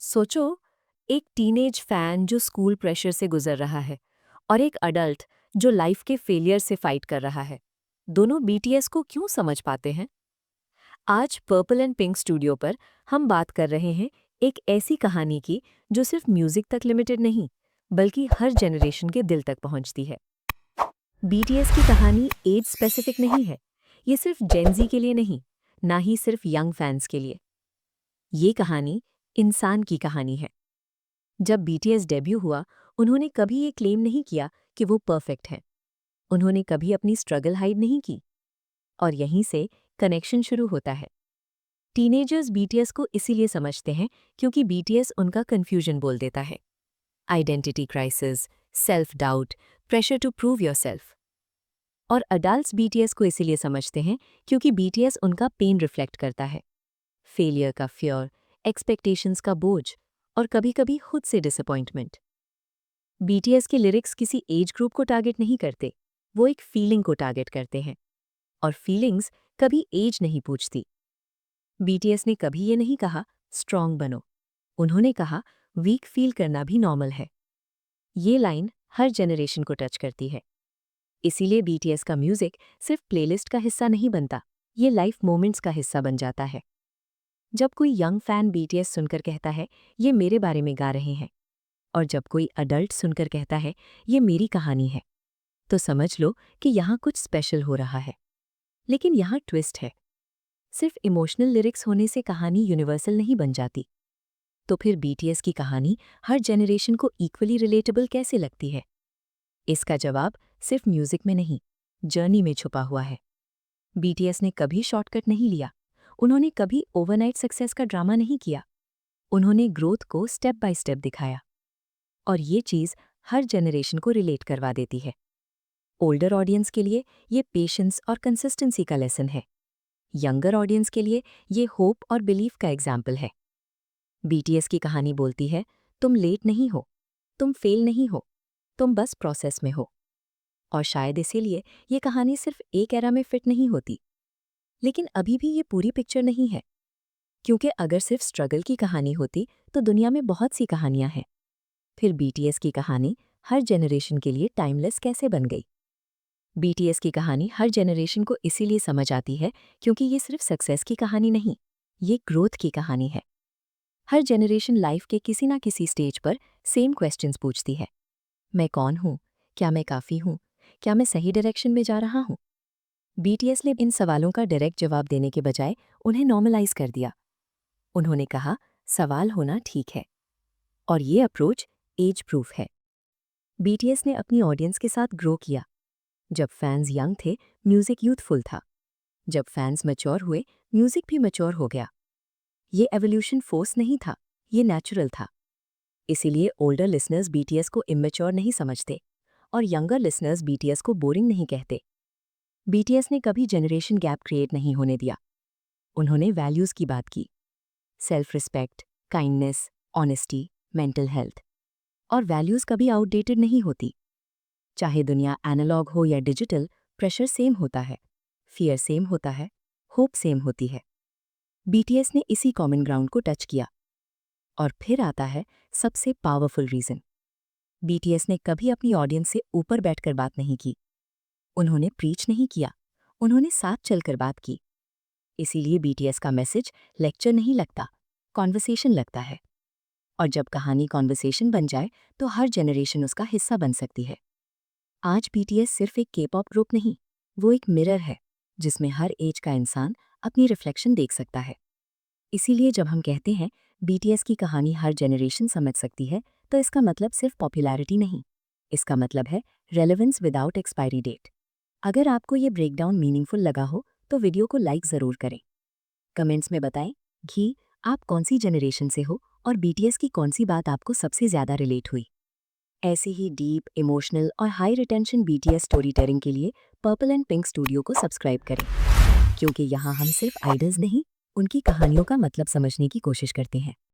सोचो, एक teenage fan जो स्कूल प्रेशर से गुजर रहा है और एक अडल्ट जो लाइफ के फेलियर से फाइट कर रहा है। दोनों बीटीएस को क्यों समझ पाते हैं? आज पर्पल एंड पिंक स्टूडियो पर हम बात कर रहे हैं एक ऐसी कहानी की जो सिर्फ म्यूजिक तक लिमिटेड नहीं, बल्कि हर जनरेशन के दिल तक पहुंचती है। बीटीएस की कहानी एज स्पेसिफिक नहीं है। ये सिर्फ जेनजी के लिए नहीं, ना ही सिर्फ यंग फैंस के लिए। ये कहानी इंसान की कहानी है। जब बीटीएस डेब्यू हुआ, उन्होंने कभी ये क्लेम नहीं किया कि वो परफेक्ट हैं। उन्होंने कभी अपनी स्ट्रगल हाइड नहीं की। और यहीं से कनेक्शन शुरू होता है। टीनेजर्स बीटीएस को इसीलिए समझते हैं क्योंकि बीटीएस उनका कंफ्यूजन बोल देता है। Identity crisis, self doubt, pressure to prove yourself. और अडल्ट्स बीटीएस को इसीलिए समझते हैं क्योंकि बीटीएस उनका पेन रिफ्लेक्ट करता है। फेलियर का फियर, एक्सपेक्टेशंस का बोझ और कभी-कभी खुद से डिसअपॉइंटमेंट। बीटीएस के लिरिक्स किसी एज ग्रुप को टारगेट नहीं करते, वो एक फीलिंग को टारगेट करते हैं। और फीलिंग्स कभी एज नहीं पूछती। बीटीएस ने कभी ये नहीं कहा स्ट्रांग बनो, उन्होंने कहा वीक फील करना भी नॉर्मल है। ये लाइन हर जनरेशन को टच करती है। इसीलिए बीटीएस का म्यूजिक सिर्फ प्लेलिस्ट का हिस्सा नहीं बनता, ये लाइफ मोमेंट्स का हिस्सा बन जाता है। जब कोई यंग फैन बीटीएस सुनकर कहता है ये मेरे बारे में गा रहे हैं, और जब कोई अडल्ट सुनकर कहता है ये मेरी कहानी है, तो समझ लो कि यहाँ कुछ स्पेशल हो रहा है। लेकिन यहाँ ट्विस्ट है। सिर्फ इमोशनल लिरिक्स होने से कहानी यूनिवर्सल नहीं बन जाती। तो फिर बीटीएस की कहानी हर जनरेशन को इक्वली रिलेटेबल कैसे लगती है? इसका जवाब सिर्फ म्यूजिक में नहीं, जर्नी में छुपा हुआ है। बीटीएस ने कभी शॉर्टकट नहीं लिया, उन्होंने कभी ओवरनाइट सक्सेस का ड्रामा नहीं किया। उन्होंने ग्रोथ को स्टेप बाय स्टेप दिखाया। और ये चीज़ हर जनरेशन को रिलेट करवा देती है। ओल्डर ऑडियंस के लिए ये पेशेंस और कंसिस्टेंसी का लेसन है। यंगर ऑडियंस के लिए ये होप और बिलीफ का एग्जाम्पल है। बीटीएस की कहानी बोलती है तुम लेट नहीं हो, तुम फेल नहीं हो, तुम बस प्रोसेस में हो। और शायद इसीलिए ये कहानी सिर्फ एक एरा में फिट नहीं होती। लेकिन अभी भी ये पूरी पिक्चर नहीं है, क्योंकि अगर सिर्फ स्ट्रगल की कहानी होती तो दुनिया में बहुत सी कहानियां हैं। फिर बीटीएस की कहानी हर जनरेशन के लिए टाइमलेस कैसे बन गई? बीटीएस की कहानी हर जनरेशन को इसीलिए समझ आती है क्योंकि ये सिर्फ सक्सेस की कहानी नहीं, ये ग्रोथ की कहानी है। हर जनरेशन लाइफ के किसी ना किसी स्टेज पर सेम क्वेश्चंस पूछती है। मैं कौन हूँ? क्या मैं काफ़ी हूँ? क्या मैं सही डायरेक्शन में जा रहा हूँ? बीटीएस ने इन सवालों का डायरेक्ट जवाब देने के बजाय उन्हें नॉर्मलाइज कर दिया। उन्होंने कहा सवाल होना ठीक है। और ये अप्रोच एज प्रूफ है। बीटीएस ने अपनी ऑडियंस के साथ ग्रो किया। जब फैंस यंग थे, म्यूजिक यूथफुल था। जब फैंस मैच्योर हुए, म्यूजिक भी मैच्योर हो गया। ये एवोल्यूशन फोर्स नहीं था, ये नेचुरल था। इसीलिए ओल्डर लिसनर्स बीटीएस को इमेच्योर नहीं समझते और यंगर लिसनर्स बीटीएस को बोरिंग नहीं कहते। बीटीएस ने कभी जनरेशन गैप क्रिएट नहीं होने दिया। उन्होंने वैल्यूज की बात की, self respect, kindness, honesty, mental health. और वैल्यूज कभी आउटडेटेड नहीं होती। चाहे दुनिया एनालॉग हो या डिजिटल, प्रेशर सेम होता है, फियर सेम होता है, होप सेम होती है। बीटीएस ने इसी कॉमन ग्राउंड को टच किया। और फिर आता है सबसे पावरफुल रीजन। बीटीएस ने कभी अपनी ऑडियंस से ऊपर बैठकर बात नहीं की। उन्होंने प्रीच नहीं किया, उन्होंने साथ चलकर बात की। इसीलिए बीटीएस का मैसेज लेक्चर नहीं लगता, कॉन्वर्सेशन लगता है। और जब कहानी कॉन्वर्सेशन बन जाए तो हर जनरेशन उसका हिस्सा बन सकती है। आज बीटीएस सिर्फ एक के-पॉप ग्रुप नहीं, वो एक मिरर है जिसमें हर एज का इंसान अपनी रिफ्लेक्शन देख सकता है। इसीलिए जब हम कहते हैं बीटीएस की कहानी हर जनरेशन समझ सकती है, तो इसका मतलब सिर्फ पॉपुलैरिटी नहीं, इसका मतलब है रेलेवेंस विदाउट एक्सपायरी डेट। अगर आपको ये ब्रेकडाउन मीनिंगफुल लगा हो तो वीडियो को लाइक ज़रूर करें। कमेंट्स में बताएं कि आप कौन सी जनरेशन से हो और बीटीएस की कौन सी बात आपको सबसे ज़्यादा रिलेट हुई। ऐसी ही डीप, इमोशनल और high retention BTS story telling के लिए पर्पल एंड पिंक स्टूडियो को सब्सक्राइब करें, क्योंकि यहाँ हम सिर्फ आइडल्स नहीं, उनकी कहानियों का मतलब समझने की कोशिश करते हैं।